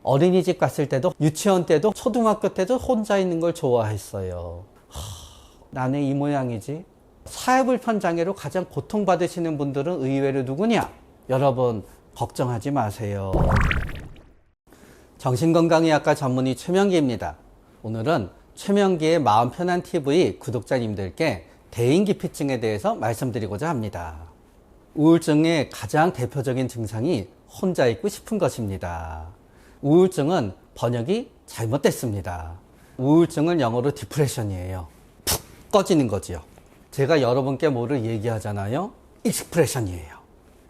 어린이집 갔을 때도 유치원 때도 초등학교 때도 혼자 있는 걸 좋아했어요. 나는 이 모양이지. 사회불편 장애로 가장 고통받으시는 분들은 의외로 누구냐? 여러분 걱정하지 마세요. 정신건강의학과 전문의 최명기입니다. 오늘은 최명기의 마음 편한 TV 구독자님들께 대인기피증에 대해서 말씀드리고자 합니다. 우울증의 가장 대표적인 증상이 혼자 있고 싶은 것입니다. 우울증은 번역이 잘못됐습니다. 우울증은 영어로 디프레션이에요. 푹 꺼지는 거지요. 제가 여러분께 뭐를 얘기하잖아요. 익스프레션이에요.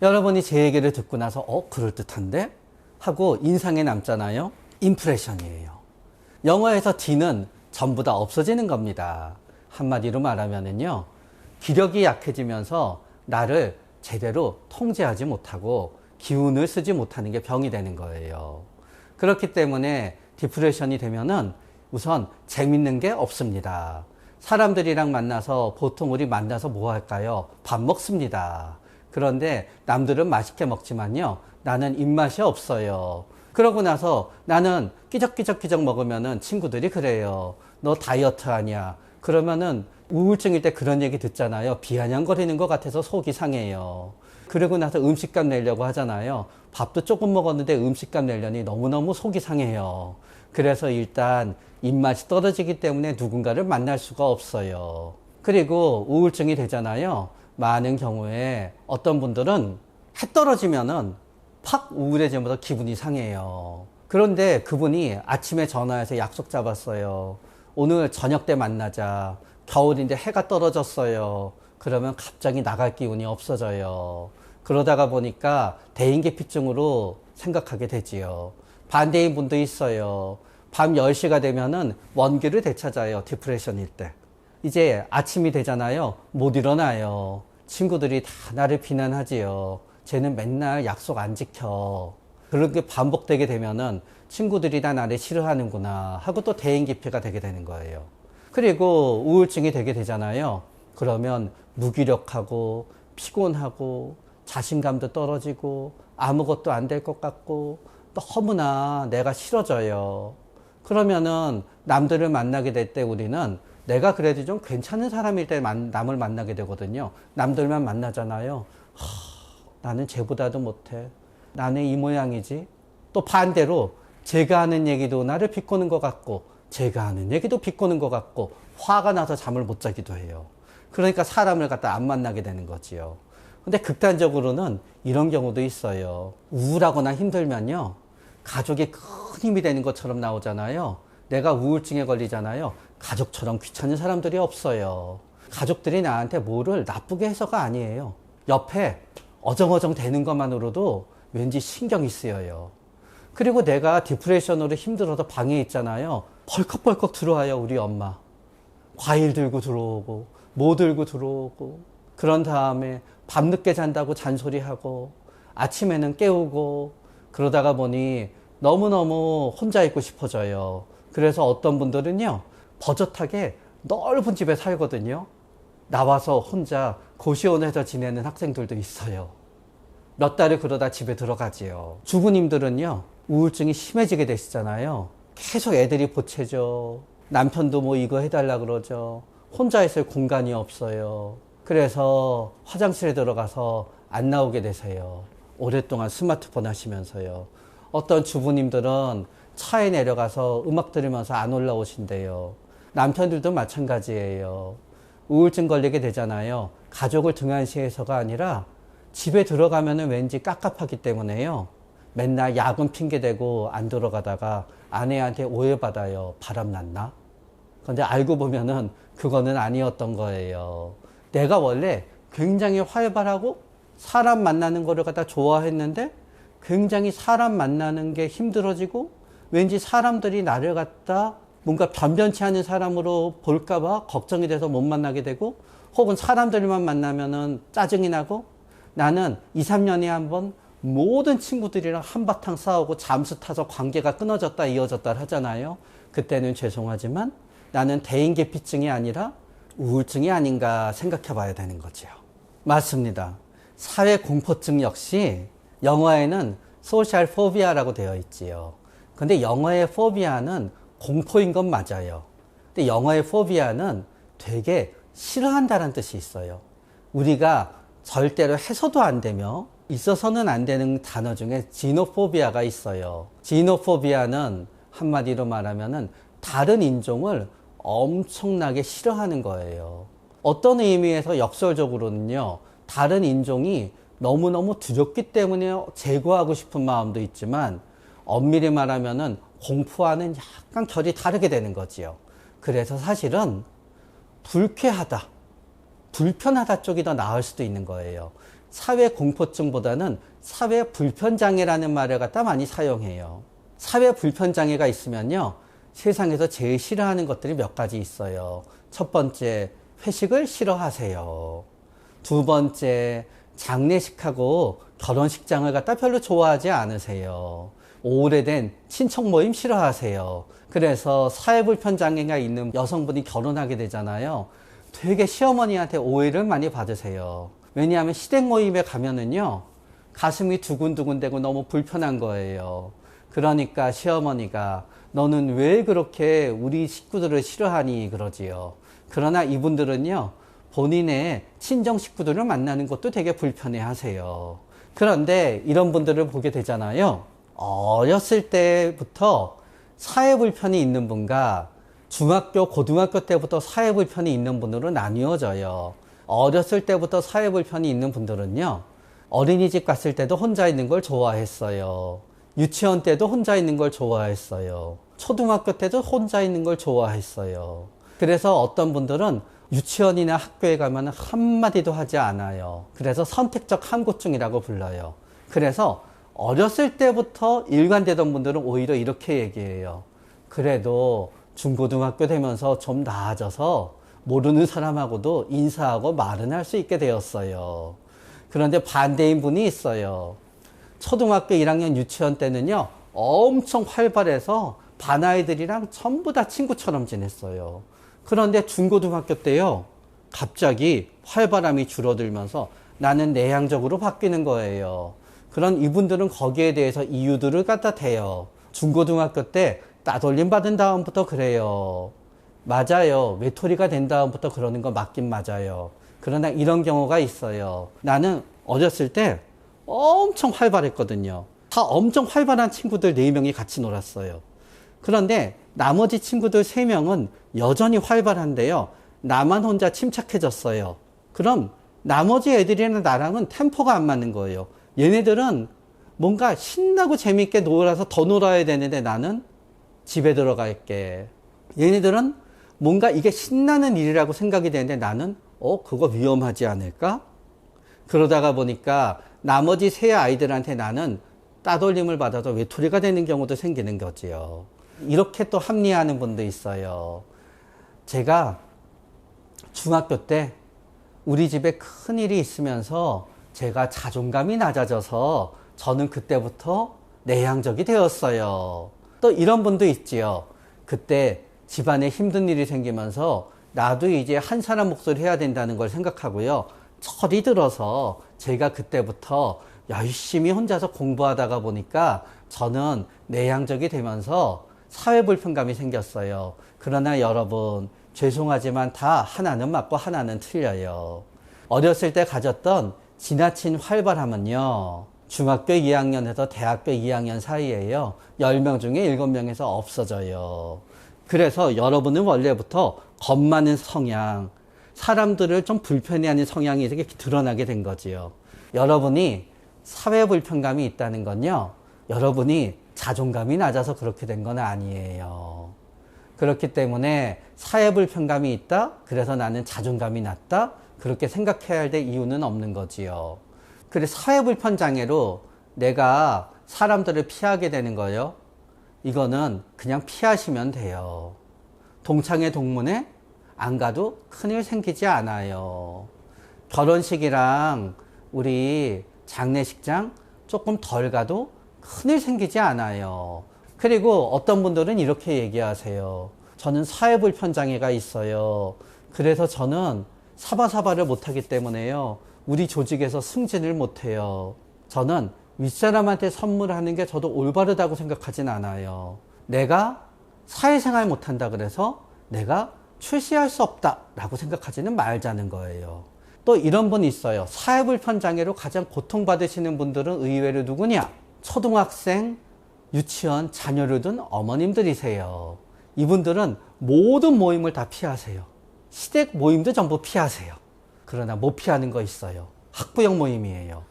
여러분이 제 얘기를 듣고 나서 그럴듯한데? 하고 인상에 남잖아요. 임프레션이에요. 영어에서 D는 전부 다 없어지는 겁니다. 한마디로 말하면은요, 기력이 약해지면서 나를 제대로 통제하지 못하고 기운을 쓰지 못하는 게 병이 되는 거예요. 그렇기 때문에 디프레션이 되면은 우선 재밌는 게 없습니다. 사람들이랑 만나서 보통 우리 만나서 뭐 할까요? 밥 먹습니다. 그런데 남들은 맛있게 먹지만요, 나는 입맛이 없어요. 그러고 나서 나는 끼적끼적 먹으면은 친구들이 그래요. 너 다이어트 하냐? 그러면은 우울증일 때 그런 얘기 듣잖아요. 비아냥거리는 것 같아서 속이 상해요. 그러고 나서 음식값 내려고 하잖아요. 밥도 조금 먹었는데 음식값 내려니 너무너무 속이 상해요. 그래서 일단 입맛이 떨어지기 때문에 누군가를 만날 수가 없어요. 그리고 우울증이 되잖아요. 많은 경우에 어떤 분들은 해 떨어지면은 팍 우울해지면서 기분이 상해요. 그런데 그분이 아침에 전화해서 약속 잡았어요. 오늘 저녁 때 만나자. 겨울인데 해가 떨어졌어요. 그러면 갑자기 나갈 기운이 없어져요. 그러다가 보니까 대인기피증으로 생각하게 되지요. 반대인 분도 있어요. 밤 10시가 되면은 원기를 되찾아요. 디프레션일 때. 이제 아침이 되잖아요. 못 일어나요. 친구들이 다 나를 비난하지요. 쟤는 맨날 약속 안 지켜. 그런 게 반복되게 되면은 친구들이 다 나를 싫어하는구나 하고 또 대인기피가 되게 되는 거예요. 그리고 우울증이 되게 되잖아요. 그러면 무기력하고 피곤하고 자신감도 떨어지고 아무것도 안 될 것 같고 너무나 내가 싫어져요. 그러면은 남들을 만나게 될 때 우리는 내가 그래도 좀 괜찮은 사람일 때 남을 만나게 되거든요. 남들만 만나잖아요. 나는 쟤보다도 못해. 나는 이 모양이지. 또 반대로 제가 하는 얘기도 나를 비꼬는 것 같고 제가 하는 얘기도 비꼬는 것 같고 화가 나서 잠을 못 자기도 해요. 그러니까 사람을 갖다 안 만나게 되는 거지요. 근데 극단적으로는 이런 경우도 있어요. 우울하거나 힘들면요, 가족이 큰 힘이 되는 것처럼 나오잖아요. 내가 우울증에 걸리잖아요. 가족처럼 귀찮은 사람들이 없어요. 가족들이 나한테 뭐를 나쁘게 해서가 아니에요. 옆에 어정어정 되는 것만으로도 왠지 신경이 쓰여요. 그리고 내가 디프레션으로 힘들어서 방에 있잖아요. 벌컥벌컥 들어와요, 우리 엄마. 과일 들고 들어오고 뭐 들고 들어오고, 그런 다음에 밤늦게 잔다고 잔소리하고 아침에는 깨우고, 그러다가 보니 너무너무 혼자 있고 싶어져요. 그래서 어떤 분들은요, 버젓하게 넓은 집에 살거든요. 나와서 혼자 고시원에서 지내는 학생들도 있어요. 몇 달을 그러다 집에 들어가지요. 주부님들은요, 우울증이 심해지게 되시잖아요. 계속 애들이 보채죠. 남편도 뭐 이거 해달라 그러죠. 혼자 있을 공간이 없어요. 그래서 화장실에 들어가서 안 나오게 되세요. 오랫동안 스마트폰 하시면서요. 어떤 주부님들은 차에 내려가서 음악 들으면서 안 올라오신대요. 남편들도 마찬가지예요. 우울증 걸리게 되잖아요. 가족을 등한시해서가 아니라 집에 들어가면은 왠지 깝깝하기 때문에요. 맨날 야근 핑계대고 안 들어가다가 아내한테 오해받아요. 바람났나? 근데 알고 보면은 그거는 아니었던 거예요. 내가 원래 굉장히 활발하고 사람 만나는 거를 갖다 좋아했는데 굉장히 사람 만나는 게 힘들어지고 왠지 사람들이 나를 갖다 뭔가 변변치 않은 사람으로 볼까봐 걱정이 돼서 못 만나게 되고, 혹은 사람들만 만나면은 짜증이 나고, 나는 2, 3년에 한 번 모든 친구들이랑 한바탕 싸우고 잠수 타서 관계가 끊어졌다 이어졌다 하잖아요. 그때는 죄송하지만 나는 대인기피증이 아니라 우울증이 아닌가 생각해 봐야 되는 거죠. 맞습니다. 사회공포증 역시 영화에는 소셜 포비아라고 되어 있지요. 근데 영어의 포비아는 공포인 건 맞아요. 근데 영어의 포비아는 되게 싫어한다는 뜻이 있어요. 우리가 절대로 해서도 안 되며 있어서는 안 되는 단어 중에 지노포비아가 있어요. 지노포비아는 한마디로 말하면은 다른 인종을 엄청나게 싫어하는 거예요. 어떤 의미에서 역설적으로는요, 다른 인종이 너무너무 두렵기 때문에 제거하고 싶은 마음도 있지만, 엄밀히 말하면은 공포와는 약간 결이 다르게 되는 거지요. 그래서 사실은 불쾌하다, 불편하다 쪽이 더 나을 수도 있는 거예요. 사회 공포증보다는 사회 불편장애라는 말을 갖다 많이 사용해요. 사회 불편장애가 있으면요, 세상에서 제일 싫어하는 것들이 몇 가지 있어요. 첫 번째, 회식을 싫어하세요. 두 번째, 장례식하고 결혼식장을 갖다 별로 좋아하지 않으세요. 오래된 친척 모임 싫어하세요. 그래서 사회불편장애가 있는 여성분이 결혼하게 되잖아요. 되게 시어머니한테 오해를 많이 받으세요. 왜냐하면 시댁 모임에 가면은요, 가슴이 두근두근대고 너무 불편한 거예요. 그러니까 시어머니가 너는 왜 그렇게 우리 식구들을 싫어하니 그러지요. 그러나 이분들은요, 본인의 친정 식구들을 만나는 것도 되게 불편해 하세요. 그런데 이런 분들을 보게 되잖아요. 어렸을 때부터 사회불편이 있는 분과 중학교, 고등학교 때부터 사회불편이 있는 분으로 나뉘어져요. 어렸을 때부터 사회불편이 있는 분들은요, 어린이집 갔을 때도 혼자 있는 걸 좋아했어요. 유치원 때도 혼자 있는 걸 좋아했어요. 초등학교 때도 혼자 있는 걸 좋아했어요. 그래서 어떤 분들은 유치원이나 학교에 가면 한마디도 하지 않아요. 그래서 선택적 함구증이라고 불러요. 그래서 어렸을 때부터 일관되던 분들은 오히려 이렇게 얘기해요. 그래도 중고등학교 되면서 좀 나아져서 모르는 사람하고도 인사하고 말은 할 수 있게 되었어요. 그런데 반대인 분이 있어요. 초등학교 1학년 유치원 때는요, 엄청 활발해서 반 아이들이랑 전부 다 친구처럼 지냈어요. 그런데 중고등학교 때요, 갑자기 활발함이 줄어들면서 나는 내향적으로 바뀌는 거예요. 그런 이분들은 거기에 대해서 이유들을 갖다 대요. 중고등학교 때 따돌림 받은 다음부터 그래요. 맞아요. 외톨이가 된 다음부터 그러는 거 맞긴 맞아요. 그러나 이런 경우가 있어요. 나는 어렸을 때 엄청 활발했거든요. 다 엄청 활발한 친구들 4명이 같이 놀았어요. 그런데 나머지 친구들 3명은 여전히 활발한데요, 나만 혼자 침착해졌어요. 그럼 나머지 애들이랑 나랑은 템포가 안 맞는 거예요. 얘네들은 뭔가 신나고 재밌게 놀아서 더 놀아야 되는데 나는 집에 들어갈게. 얘네들은 뭔가 이게 신나는 일이라고 생각이 되는데 나는 그거 위험하지 않을까? 그러다가 보니까 나머지 3 아이들한테 나는 따돌림을 받아서 외톨이가 되는 경우도 생기는 거지요. 이렇게 또 합리화하는 분도 있어요. 제가 중학교 때 우리 집에 큰일이 있으면서 제가 자존감이 낮아져서 저는 그때부터 내향적이 되었어요. 또 이런 분도 있지요. 그때 집안에 힘든 일이 생기면서 나도 이제 한 사람 몫을 해야 된다는 걸 생각하고요, 철이 들어서 제가 그때부터 열심히 혼자서 공부하다가 보니까 저는 내향적이 되면서 사회불편감이 생겼어요. 그러나 여러분, 죄송하지만 다 하나는 맞고 하나는 틀려요. 어렸을 때 가졌던 지나친 활발함은요, 중학교 2학년에서 대학교 2학년 사이에요, 10명 중에 7명에서 없어져요. 그래서 여러분은 원래부터 겁 많은 성향, 사람들을 좀 불편해하는 성향이 이렇게 드러나게 된 거지요. 여러분이 사회불편감이 있다는 건요, 여러분이 자존감이 낮아서 그렇게 된 건 아니에요. 그렇기 때문에 사회불편감이 있다, 그래서 나는 자존감이 낮다, 그렇게 생각해야 될 이유는 없는 거지요. 그래, 사회불편장애로 내가 사람들을 피하게 되는 거요, 이거는 그냥 피하시면 돼요. 동창회 동문회 안 가도 큰일 생기지 않아요. 결혼식이랑 우리 장례식장 조금 덜 가도 큰일 생기지 않아요. 그리고 어떤 분들은 이렇게 얘기하세요. 저는 사회불편장애가 있어요. 그래서 저는 사바사바를 못하기 때문에요, 우리 조직에서 승진을 못해요. 저는 윗사람한테 선물하는 게 저도 올바르다고 생각하진 않아요. 내가 사회생활 못한다 그래서 내가 출세할 수 없다라고 생각하지는 말자는 거예요. 또 이런 분이 있어요. 사회불편장애로 가장 고통받으시는 분들은 의외로 누구냐? 초등학생, 유치원 자녀를 둔 어머님들이세요. 이분들은 모든 모임을 다 피하세요. 시댁 모임도 전부 피하세요. 그러나 못 피하는 거 있어요. 학부형 모임이에요.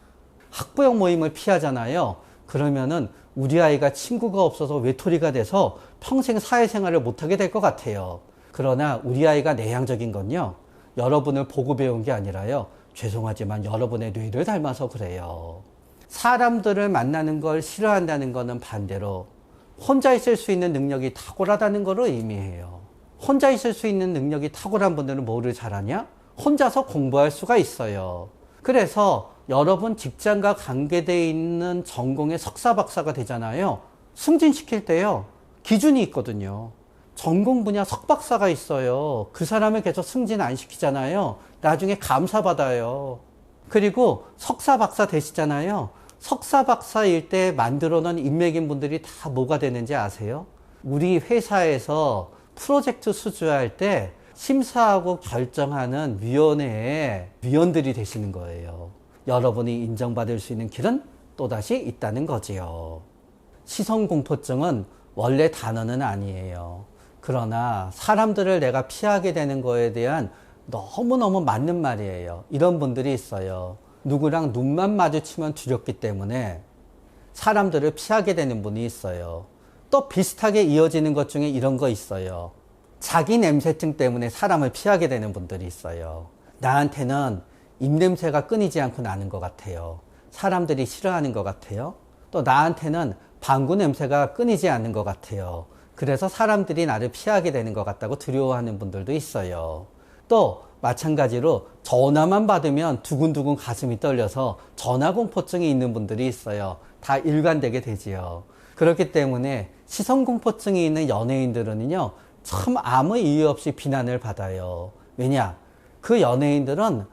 학부형 모임을 피하잖아요. 그러면은 우리 아이가 친구가 없어서 외톨이가 돼서 평생 사회생활을 못하게 될 것 같아요. 그러나 우리 아이가 내향적인 건요, 여러분을 보고 배운 게 아니라요, 죄송하지만 여러분의 뇌를 닮아서 그래요. 사람들을 만나는 걸 싫어한다는 거는 반대로 혼자 있을 수 있는 능력이 탁월하다는 것을 의미해요. 혼자 있을 수 있는 능력이 탁월한 분들은 뭐를 잘하냐? 혼자서 공부할 수가 있어요. 그래서 여러분 직장과 관계되어 있는 전공의 석사 박사가 되잖아요. 승진시킬 때요, 기준이 있거든요. 전공 분야 석박사가 있어요. 그 사람을 계속 승진 안 시키잖아요. 나중에 감사받아요. 그리고 석사 박사 되시잖아요. 석사 박사일 때 만들어 놓은 인맥인 분들이 다 뭐가 되는지 아세요? 우리 회사에서 프로젝트 수주할 때 심사하고 결정하는 위원회의 위원들이 되시는 거예요. 여러분이 인정받을 수 있는 길은 또다시 있다는 거지요. 시선공포증은 원래 단어는 아니에요. 그러나 사람들을 내가 피하게 되는 거에 대한 너무너무 맞는 말이에요. 이런 분들이 있어요. 누구랑 눈만 마주치면 두렵기 때문에 사람들을 피하게 되는 분이 있어요. 또 비슷하게 이어지는 것 중에 이런 거 있어요. 자기 냄새증 때문에 사람을 피하게 되는 분들이 있어요. 나한테는 입냄새가 끊이지 않고 나는 것 같아요. 사람들이 싫어하는 것 같아요. 또 나한테는 방구 냄새가 끊이지 않는 것 같아요. 그래서 사람들이 나를 피하게 되는 것 같다고 두려워하는 분들도 있어요. 또 마찬가지로 전화만 받으면 두근두근 가슴이 떨려서 전화공포증이 있는 분들이 있어요. 다 일관되게 되지요. 그렇기 때문에 시선공포증이 있는 연예인들은요, 참 아무 이유 없이 비난을 받아요. 왜냐? 그 연예인들은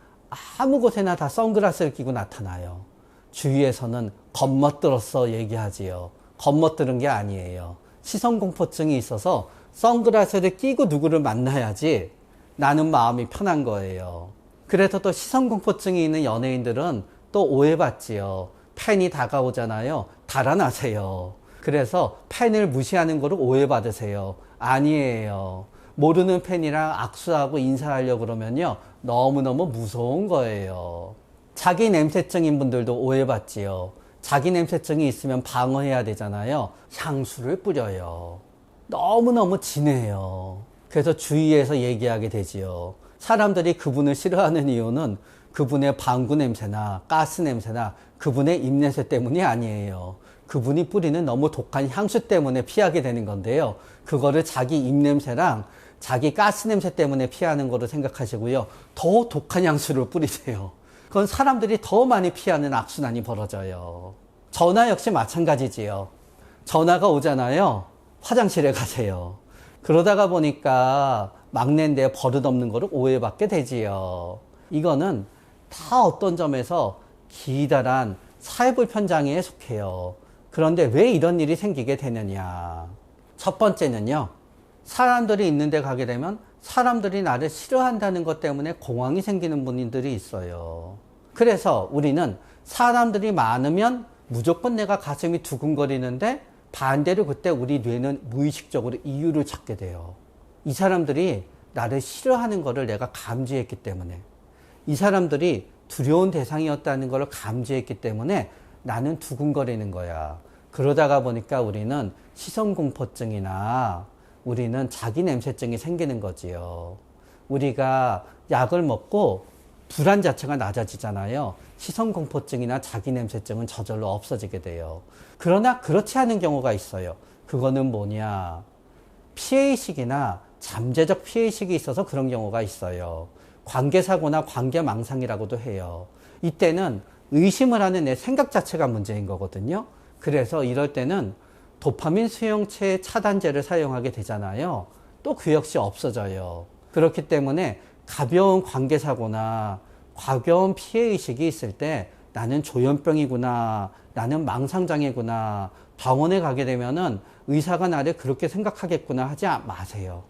아무 곳에나 다 선글라스를 끼고 나타나요. 주위에서는 겉멋들었어 얘기하지요. 겉멋들은 게 아니에요. 시선공포증이 있어서 선글라스를 끼고 누구를 만나야지 나는 마음이 편한 거예요. 그래서 또 시선공포증이 있는 연예인들은 또 오해받지요. 팬이 다가오잖아요. 달아나세요. 그래서 팬을 무시하는 거를 오해받으세요. 아니에요. 모르는 팬이랑 악수하고 인사하려고 그러면요, 너무너무 무서운 거예요. 자기 냄새증인 분들도 오해받지요. 자기 냄새증이 있으면 방어해야 되잖아요. 향수를 뿌려요. 너무너무 진해요. 그래서 주위에서 얘기하게 되지요. 사람들이 그분을 싫어하는 이유는 그분의 방구 냄새나 가스 냄새나 그분의 입냄새 때문이 아니에요. 그분이 뿌리는 너무 독한 향수 때문에 피하게 되는 건데요. 그거를 자기 입냄새랑 자기 가스 냄새 때문에 피하는 거로 생각하시고요. 더 독한 향수를 뿌리세요. 그건 사람들이 더 많이 피하는 악순환이 벌어져요. 전화 역시 마찬가지지요. 전화가 오잖아요. 화장실에 가세요. 그러다가 보니까 막내인데 버릇없는 거를 오해받게 되지요. 이거는 다 어떤 점에서 기다란 사회불편장애에 속해요. 그런데 왜 이런 일이 생기게 되느냐. 첫 번째는요, 사람들이 있는데 가게 되면 사람들이 나를 싫어한다는 것 때문에 공황이 생기는 분들이 있어요. 그래서 우리는 사람들이 많으면 무조건 내가 가슴이 두근거리는데 반대로 그때 우리 뇌는 무의식적으로 이유를 찾게 돼요. 이 사람들이 나를 싫어하는 것을 내가 감지했기 때문에, 이 사람들이 두려운 대상이었다는 것을 감지했기 때문에 나는 두근거리는 거야. 그러다가 보니까 우리는 시선공포증이나 우리는 자기 냄새증이 생기는 거지요. 우리가 약을 먹고 불안 자체가 낮아지잖아요. 시선공포증이나 자기 냄새증은 저절로 없어지게 돼요. 그러나 그렇지 않은 경우가 있어요. 그거는 뭐냐? 피해의식이나 잠재적 피해의식이 있어서 그런 경우가 있어요. 관계사고나 관계망상이라고도 해요. 이때는 의심을 하는 내 생각 자체가 문제인 거거든요. 그래서 이럴 때는 도파민 수용체 차단제를 사용하게 되잖아요. 또 그 역시 없어져요. 그렇기 때문에 가벼운 관계사고나 가벼운 피해의식이 있을 때 나는 조현병이구나, 나는 망상장애구나, 병원에 가게 되면은 의사가 나를 그렇게 생각하겠구나 하지 마세요.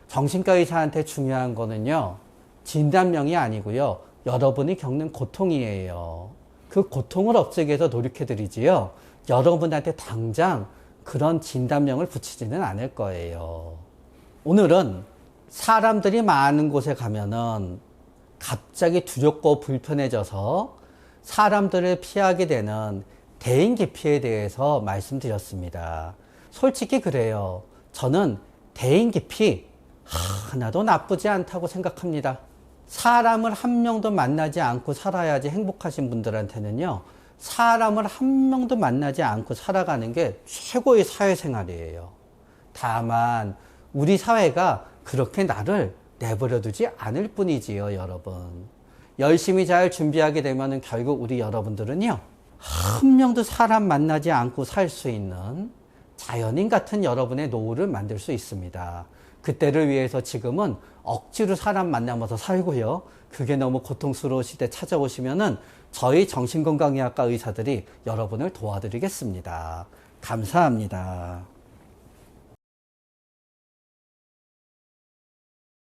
정신과 의사한테 중요한 거는요, 진단명이 아니고요, 여러분이 겪는 고통이에요. 그 고통을 없애기 위해서 노력해드리지요, 여러분한테 당장 그런 진단명을 붙이지는 않을 거예요. 오늘은 사람들이 많은 곳에 가면은 갑자기 두렵고 불편해져서 사람들을 피하게 되는 대인기피에 대해서 말씀드렸습니다. 솔직히 그래요. 저는 대인기피 하나도 나쁘지 않다고 생각합니다. 사람을 한 명도 만나지 않고 살아야지 행복하신 분들한테는요, 사람을 한 명도 만나지 않고 살아가는 게 최고의 사회생활이에요. 다만 우리 사회가 그렇게 나를 내버려 두지 않을 뿐이지요, 여러분. 열심히 잘 준비하게 되면 결국 우리 여러분들은요, 한 명도 사람 만나지 않고 살 수 있는 자연인 같은 여러분의 노후를 만들 수 있습니다. 그때를 위해서 지금은 억지로 사람 만나면서 살고요, 그게 너무 고통스러우실 때 찾아오시면은 저희 정신건강의학과 의사들이 여러분을 도와드리겠습니다. 감사합니다.